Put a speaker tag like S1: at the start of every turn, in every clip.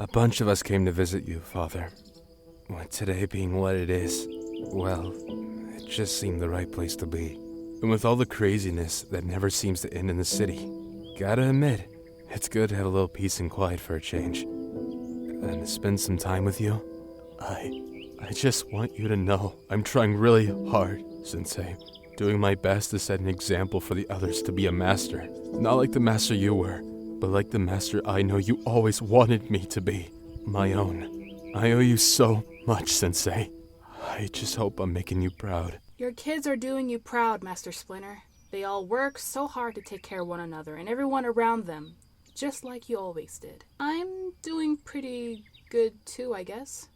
S1: A bunch of us came to visit you, Father. With today being what it is, well, it just seemed the right place to be. And with all the craziness that never seems to end in the city, gotta admit, it's good to have a little peace and quiet for a change. And to spend some time with you, I just want you to know I'm trying really hard, Sensei. Doing my best to set an example for the others to be a master. Not like the master you were, but like the master I know you always wanted me to be. My own. I owe you so much, Sensei. I just hope I'm making you proud.
S2: Your kids are doing you proud, Master Splinter. They all work so hard to take care of one another and everyone around them, just like you always did. I'm doing pretty good too, I guess.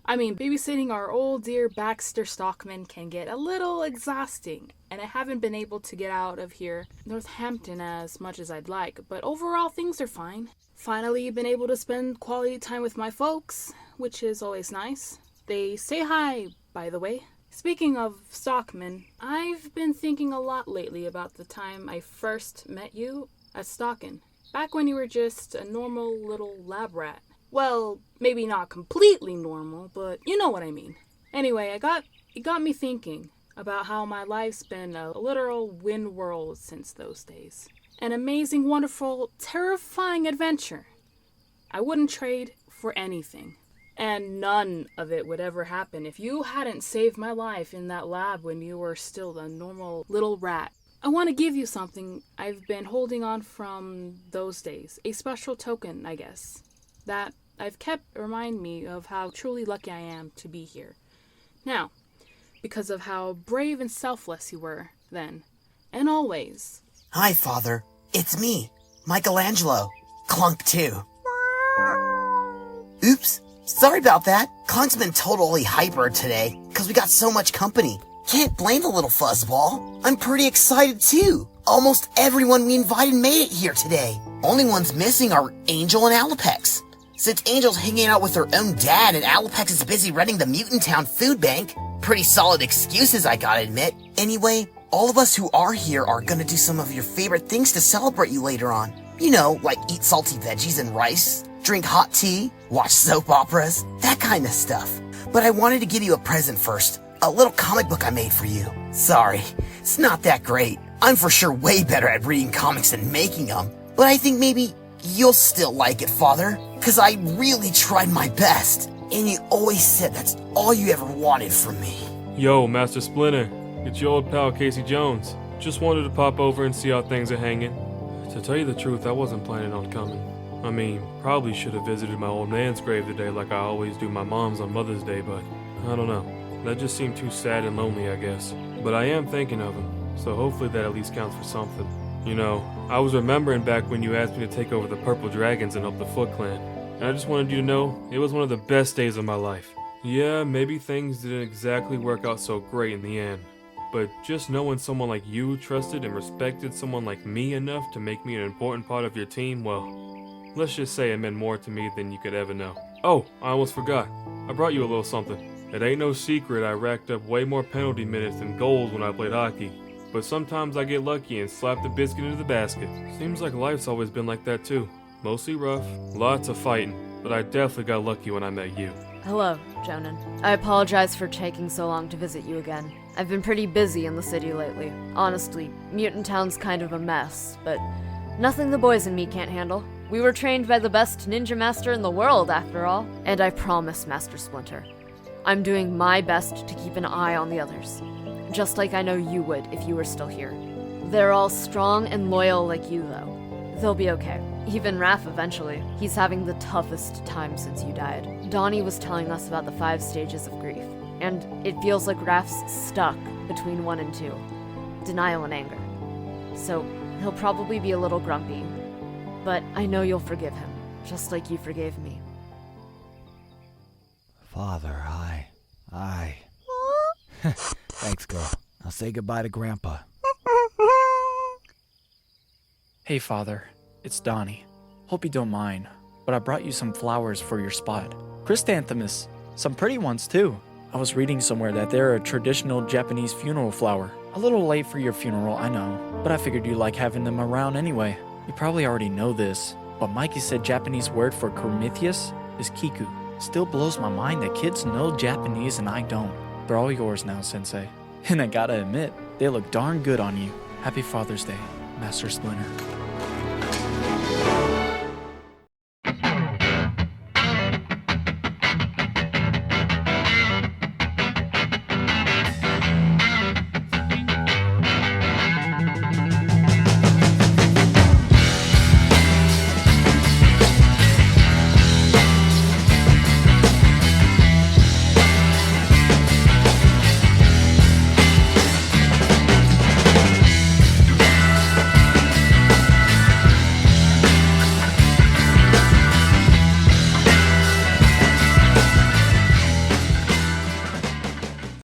S2: I mean, babysitting our old dear Baxter Stockman can get a little exhausting, and I haven't been able to get out of here, Northampton, as much as I'd like, but overall things are fine. Finally been able to spend quality time with my folks, which is always nice. They say hi, by the way. Speaking of Stockman, I've been thinking a lot lately about the time I first met you at Stockin, back when you were just a normal little lab rat. Well, maybe not completely normal, but you know what I mean. Anyway, it got me thinking about how my life's been a literal wind whirl since those days. An amazing, wonderful, terrifying adventure. I wouldn't trade for anything. And none of it would ever happen if you hadn't saved my life in that lab when you were still a normal little rat. I want to give you something I've been holding on from those days. A special token, I guess, that I've kept remind me of how truly lucky I am to be here. Now, because of how brave and selfless you were then, and always.
S3: Hi, Father. It's me, Michelangelo. Clunk, too. Oops. Sorry about that. Clunk's been totally hyper today, because we got so much company. Can't blame the little fuzzball. I'm pretty excited, too. Almost everyone we invited made it here today. Only ones missing are Angel and Alapex. Since Angel's hanging out with her own dad and Alapex is busy running the Mutant Town Food Bank. Pretty solid excuses, I gotta admit. Anyway, all of us who are here are gonna do some of your favorite things to celebrate you later on. You know, like eat salty veggies and rice, drink hot tea, watch soap operas, that kind of stuff. But I wanted to give you a present first. A little comic book I made for you. Sorry, it's not that great. I'm for sure way better at reading comics than making them. But I think maybe you'll still like it, Father. Because I really tried my best. And you always said that's all you ever wanted from me.
S4: Yo, Master Splinter. It's your old pal Casey Jones. Just wanted to pop over and see how things are hanging. To tell you the truth, I wasn't planning on coming. I mean, probably should have visited my old man's grave today like I always do my mom's on Mother's Day, but I don't know. That just seemed too sad and lonely, I guess. But I am thinking of him, so hopefully that at least counts for something. You know, I was remembering back when you asked me to take over the Purple Dragons and help the Foot Clan. And I just wanted you to know, it was one of the best days of my life. Yeah, maybe things didn't exactly work out so great in the end. But just knowing someone like you trusted and respected someone like me enough to make me an important part of your team, well, let's just say it meant more to me than you could ever know. Oh, I almost forgot. I brought you a little something. It ain't no secret I racked up way more penalty minutes than goals when I played hockey. But sometimes I get lucky and slap the biscuit into the basket. Seems like life's always been like that too. Mostly rough, lots of fighting, but I definitely got lucky when I met you.
S5: Hello, Jonan. I apologize for taking so long to visit you again. I've been pretty busy in the city lately. Honestly, Mutant Town's kind of a mess, but nothing the boys and me can't handle. We were trained by the best ninja master in the world, after all. And I promise, Master Splinter, I'm doing my best to keep an eye on the others. Just like I know you would if you were still here. They're all strong and loyal like you, though. They'll be okay. Even Raph eventually. He's having the toughest time since you died. Donnie was telling us about the 5 stages of grief, and it feels like Raph's stuck between 1 and 2. Denial and anger. So, he'll probably be a little grumpy. But I know you'll forgive him, just like you forgave me.
S6: Father, I... Thanks, girl. I'll say goodbye to Grandpa.
S7: Hey, Father. It's Donnie. Hope you don't mind, but I brought you some flowers for your spot. Chrysanthemums. Some pretty ones, too. I was reading somewhere that they're a traditional Japanese funeral flower. A little late for your funeral, I know, but I figured you like having them around anyway. You probably already know this, but Mikey said Japanese word for Prometheus is Kiku. Still blows my mind that kids know Japanese and I don't. They're all yours now, Sensei. And I gotta admit, they look darn good on you. Happy Father's Day, Master Splinter.